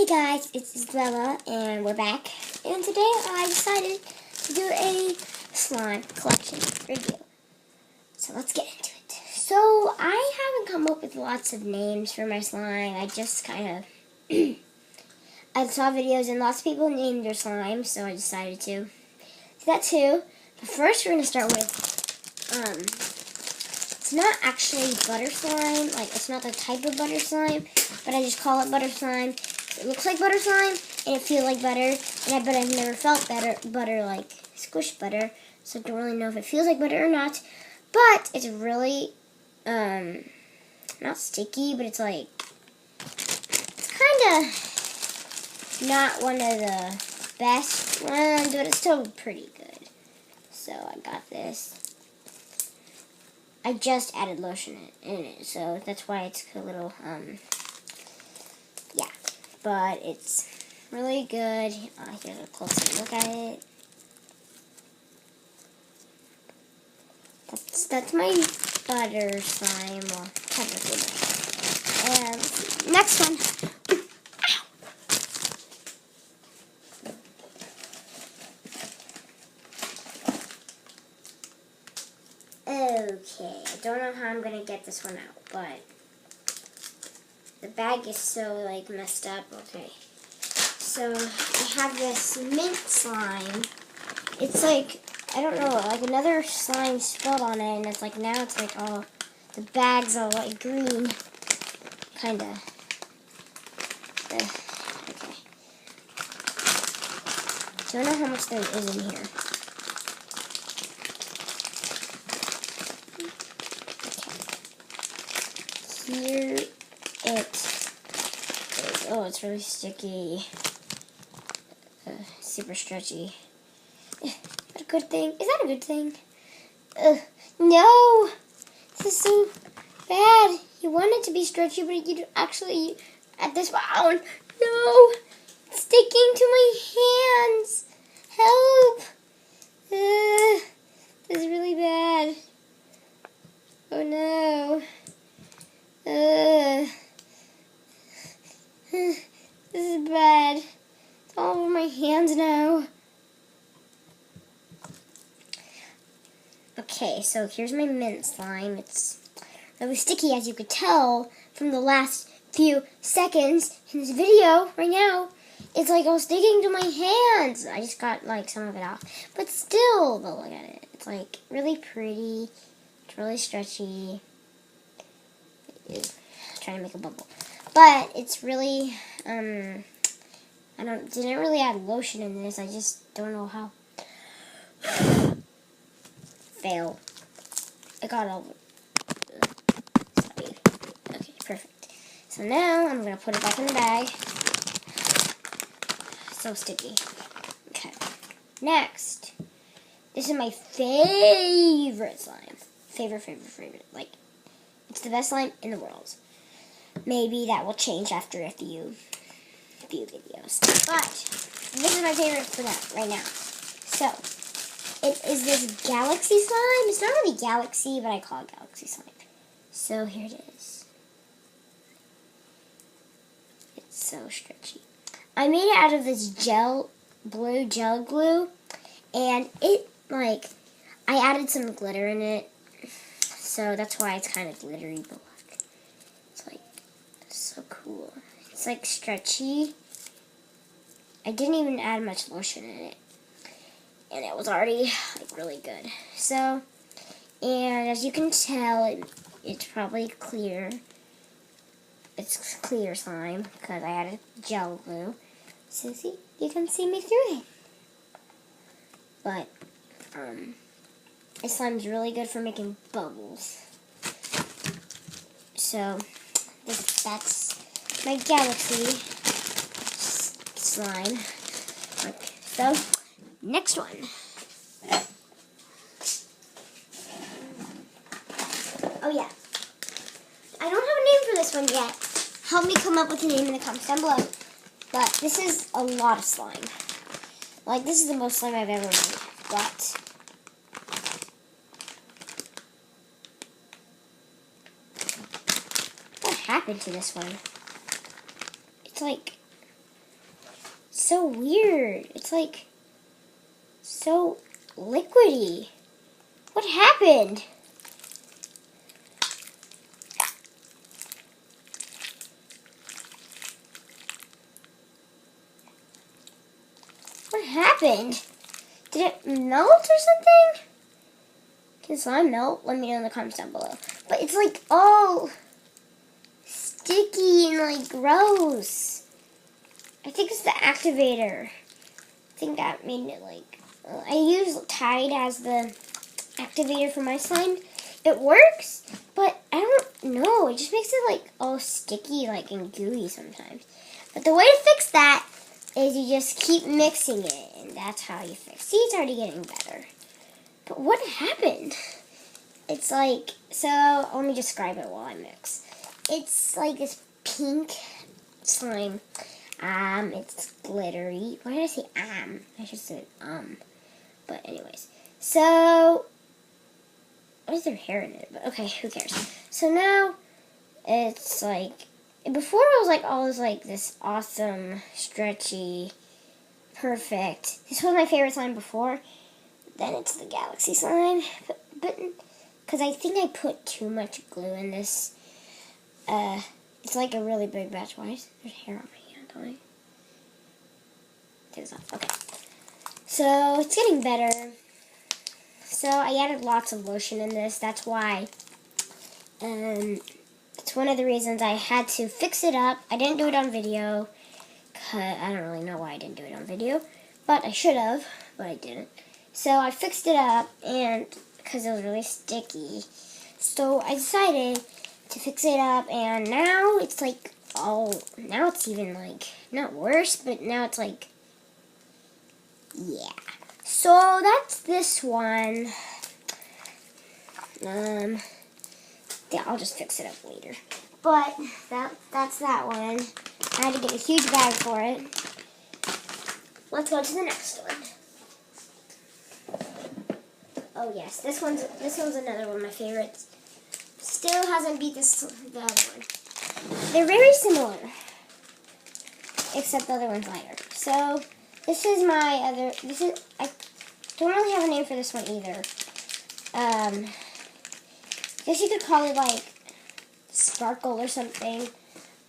Hey guys, it's Isabella, and we're back. And today I decided to do a slime collection review. So let's get into it. So I haven't come up with lots of names for my slime. I just kind of I saw videos and lots of people named their slime, so I decided to do that too. But first we're gonna start with it's not actually butter slime. Like, it's not the type of butter slime, but I just call it butter slime. It looks like butter slime, and it feels like butter, but I've never felt butter like squished butter, so I don't really know if it feels like butter or not. But it's really, not sticky, but it's like, it's kind of not one of the best ones, but it's still pretty good. So I got this. I just added lotion in it, so that's why it's a little, yeah. But it's really good. Here's a closer look at it. That's my butter slime, well, technically. And next one. Okay, I don't know how I'm gonna get this one out, but the bag is so, like, messed up. Okay. So, I have this mint slime. It's like, I don't know, like another slime spilled on it, and it's like, now it's like all, the bag's all like green. Kinda. Okay. Don't know how much there is in here. Here it is. Oh, it's really sticky. Super stretchy. Is that a good thing? Is that a good thing? No! This is so bad. You want it to be stretchy, but you actually, at this round, no! It's sticking to my hands. Help! This is really bad. Oh no. This is bad. It's all over my hands now. Okay, so here's my mint slime. It's really sticky, as you could tell from the last few seconds in this video right now. It's like all sticking to my hands. I just got like some of it off. But still, but look at it. It's like really pretty. It's really stretchy. Trying to make a bubble. But it's really, didn't really add lotion in this. I just don't know how. Fail. I got all. Sorry. Okay, perfect. So now I'm gonna put it back in the bag. So sticky. Okay. Next, this is my favorite slime. Favorite. Like, it's the best slime in the world. Maybe that will change after a few videos. But this is my favorite for that right now. So it is this galaxy slime. It's not really galaxy, but I call it galaxy slime. So here it is. It's so stretchy. I made it out of this blue gel glue, and it, like, I added some glitter in it, so that's why it's kind of glittery, but look. It's like so cool. It's like stretchy. I didn't even add much lotion in it, and it was already like really good. So, and as you can tell, it's probably clear. It's clear slime because I added gel glue. So see, you can see me through it. But this slime's really good for making bubbles. So that's my galaxy slime. Okay, so next one. Oh yeah, I don't have a name for this one yet. Help me come up with a name in the comments down below. But this is a lot of slime. Like, this is the most slime I've ever made. But what happened to this one? It's like So weird. It's like so liquidy. What happened? What happened? Did it melt or something? Can slime melt? Let me know in the comments down below. But it's like all sticky and like gross. I think it's the activator. I think that made it like... I use Tide as the activator for my slime. It works, but I don't know. It just makes it like all sticky like and gooey sometimes. But the way to fix that is you just keep mixing it, and that's how you fix it. See, it's already getting better. But what happened? It's like, so let me describe it while I mix. It's like this pink slime. It's glittery. Why did I say I should say But anyways, so what is there hair in it? But okay, who cares? So now it's like, before it was like always like this awesome, stretchy, perfect. This was my favorite slime before. Then it's the galaxy slime, but because I think I put too much glue in this. It's like a really big batch. Why is there hair on my hand? Don't I? Take this off. Okay. So it's getting better. So I added lots of lotion in this. That's why. It's one of the reasons I had to fix it up. I didn't do it on video. Cause I don't really know why I didn't do it on video, but I should have, but I didn't. So I fixed it up, and because it was really sticky, so I decided to fix it up, and now it's like now it's even like not worse, but now it's like, yeah. So that's this one. Yeah, I'll just fix it up later. But that's that one. I had to get a huge bag for it. Let's go to the next one. Oh yes, this one's another one of my favorites. Still hasn't beat the other one. They're very similar, except the other one's lighter. So this is my other. I don't really have a name for this one either. I guess you could call it like sparkle or something.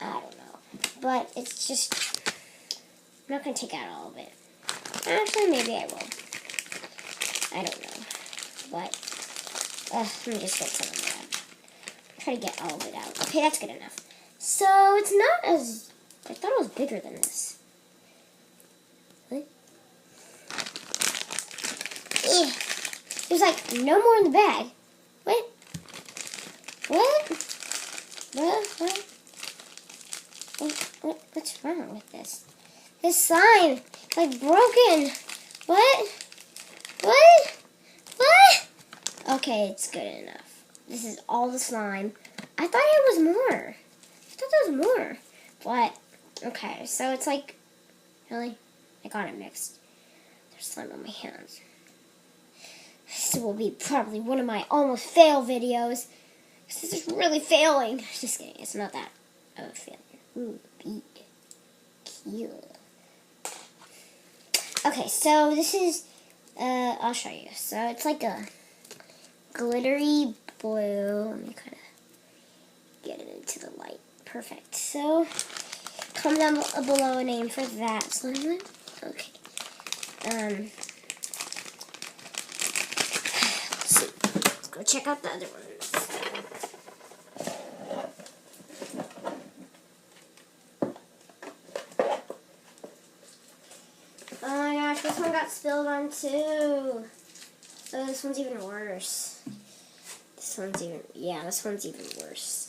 I don't know, but it's just. I'm not gonna take out all of it. Actually, maybe I will. I don't know. But, let me just get some of it out. Try to get all of it out. Okay, that's good enough. So, it's not as... I thought it was bigger than this. Really? There's like no more in the bag. What? What's wrong with this? This slime, it's like broken. What? Okay, it's good enough. This is all the slime. I thought it was more. I thought there was more. But, okay, so it's like, really? I got it mixed. There's slime on my hands. This will be probably one of my almost fail videos. This is really failing. Just kidding, it's not that of a failure. Ooh, big. Cute. Okay, so this is, I'll show you. So it's like a glittery blue. Let me kind of get it into the light. Perfect. So, comment down below a name for that slime. Okay. Let's see. Let's go check out the other ones. Oh my gosh, this one got spilled on too. Oh, this one's even worse. This one's even worse.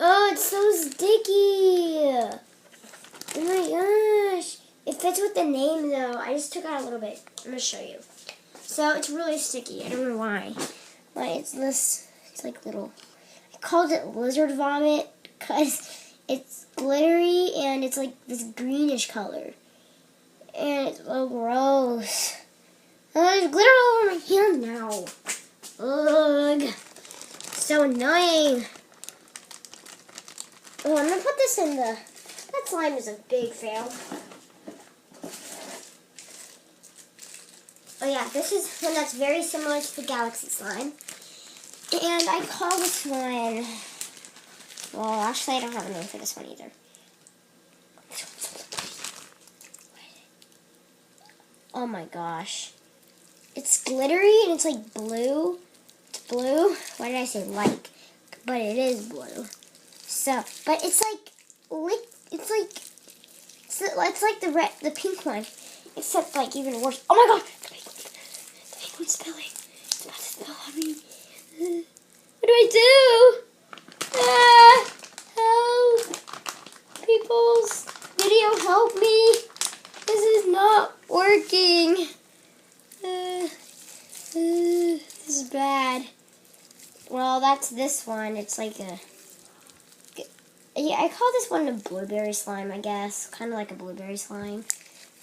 Oh, it's so sticky. Oh my gosh. It fits with the name though. I just took out a little bit. I'm going to show you. So, it's really sticky. I don't know why. But it's like little, I called it lizard vomit because it's glittery and it's like this greenish color. And it's so gross. There's glitter all over my hand now. Ugh. So annoying. Oh, I'm gonna put this in the. That slime is a big fail. Oh yeah, this is one that's very similar to the Galaxy slime. And I call this one, well, actually I don't have a name for this one either. Oh my gosh. It's glittery and it's like blue. It's blue. Why did I say like? But it is blue. So, but it's like, it's like the pink one. Except like even worse. Oh my god! The pink one's spilling. It's about to spill on me. What do I do? Help! People's video, help me! This is not working. This is bad. Well, that's this one. It's like a... Yeah, I call this one a blueberry slime, I guess. Kind of like a blueberry slime.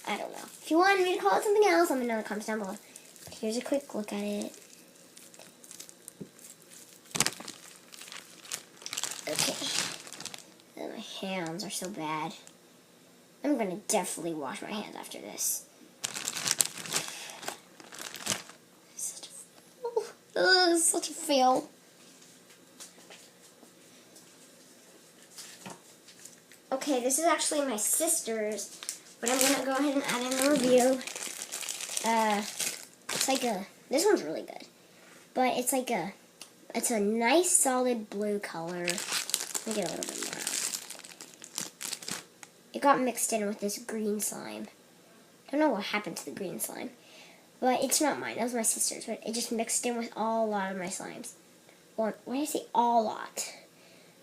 I don't know. If you want me to call it something else, let me know in the comments down below. But here's a quick look at it. Okay. Oh, my hands are so bad. I'm going to definitely wash my hands after this. Such a fail. Ugh, such a fail. Okay, this is actually my sister's, but I'm going to go ahead and add in a review. It's like a, this one's really good, but it's like a, it's a nice solid blue color. Let me get a little bit more out. It got mixed in with this green slime. I don't know what happened to the green slime, but it's not mine. That was my sister's, but it just mixed in with a lot of my slimes. Or, why did I say a lot?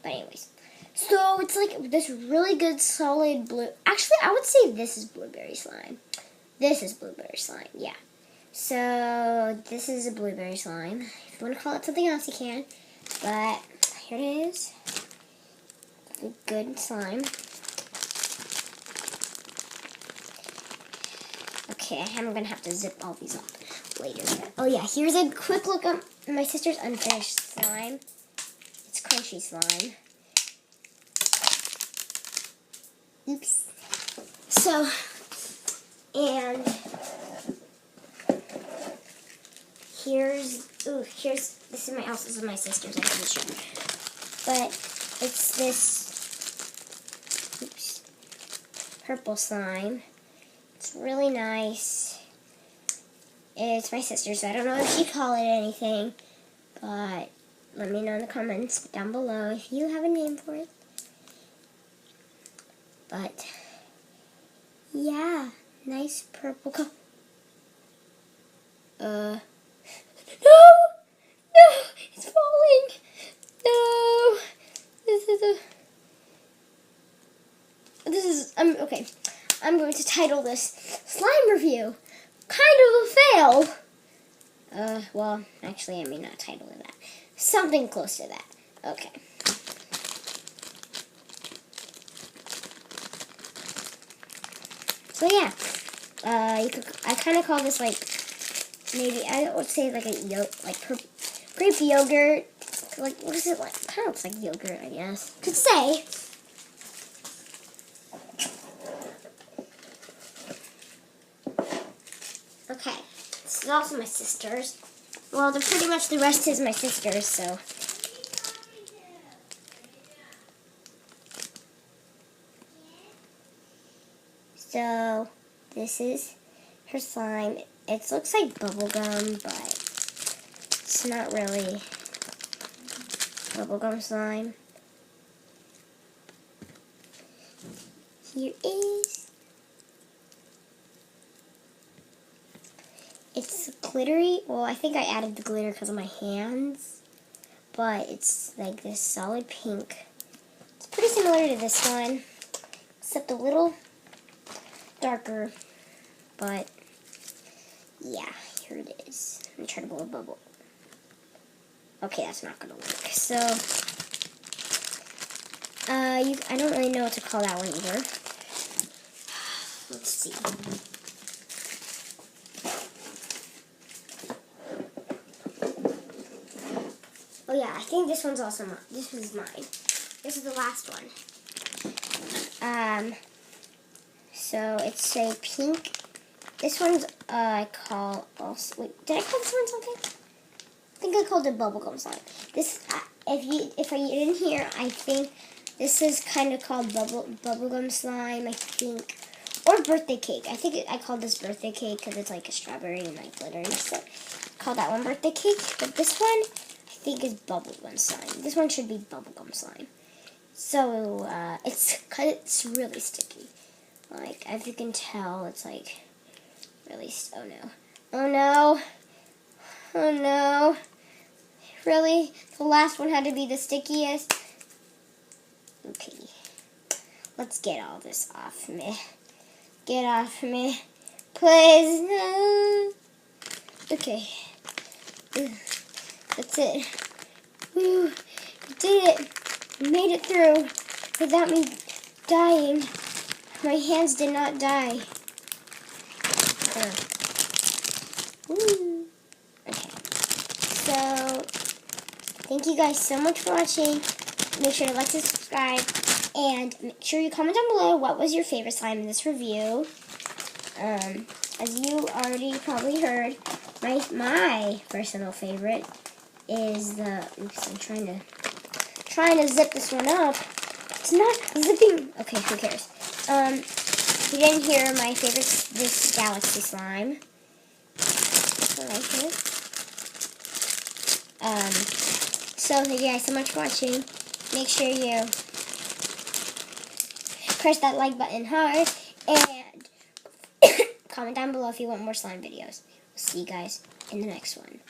But anyways. So, it's like this really good solid blue. Actually, I would say this is blueberry slime. This is blueberry slime, yeah. So, this is a blueberry slime. If you want to call it something else, you can. But, here it is. A good slime. Okay, I'm going to have to zip all these up later. Oh, yeah, here's a quick look at my sister's unfinished slime. It's crunchy slime. Oops. So, and this is my house, this is my sister's, I'm pretty sure. But it's this, purple slime. It's really nice. It's my sister's, so I don't know if she'd call it anything, but let me know in the comments down below if you have a name for it. But, yeah, nice purple color. No! No! It's falling! No! Okay. I'm going to title this slime review. Kind of a fail. Well, actually, I may not title it that. Something close to that. Okay. So yeah, I kind of call this like, maybe, I would say like grape yogurt, like, what is it like? Kind of looks like yogurt, I guess. Could say. Okay, this is also my sister's. Well, they're pretty much, the rest is my sister's, so. So, this is her slime. It looks like bubblegum, but it's not really bubblegum slime. Here is. It's glittery. Well, I think I added the glitter because of my hands, but it's like this solid pink. It's pretty similar to this one, except a little darker, but yeah, here it is. Let me try to blow a bubble. Okay, that's not gonna work. So, I don't really know what to call that one either. Let's see. Oh yeah, I think this one's also mine. This one's mine. this is the last one. So it's a pink. This one's I call also. Wait, did I call this one something? I think I called it bubblegum slime. This, if you didn't hear, I think this is kind of called bubblegum slime. I think, or birthday cake. I think I called this birthday cake because it's like a strawberry and like glitter and stuff. Call that one birthday cake. But this one, I think is bubblegum slime. This one should be bubblegum slime. So it's really sticky. Like as you can tell, it's like really. Oh no! Oh no! Oh no! Really? The last one had to be the stickiest. Okay, let's get all this off me. Get off me, please. No. Okay. That's it. Woo! You did it. You made it through without me dying. My hands did not die. Woo! Okay. So, thank you guys so much for watching. Make sure to like and subscribe. And make sure you comment down below what was your favorite slime in this review. As you already probably heard, my personal favorite is the. Oops, I'm trying to zip this one up. It's not zipping. Okay, who cares? You didn't hear my favorite, this galaxy slime. I like it. So thank you guys so much for watching. Make sure you press that like button hard and comment down below if you want more slime videos. We'll see you guys in the next one.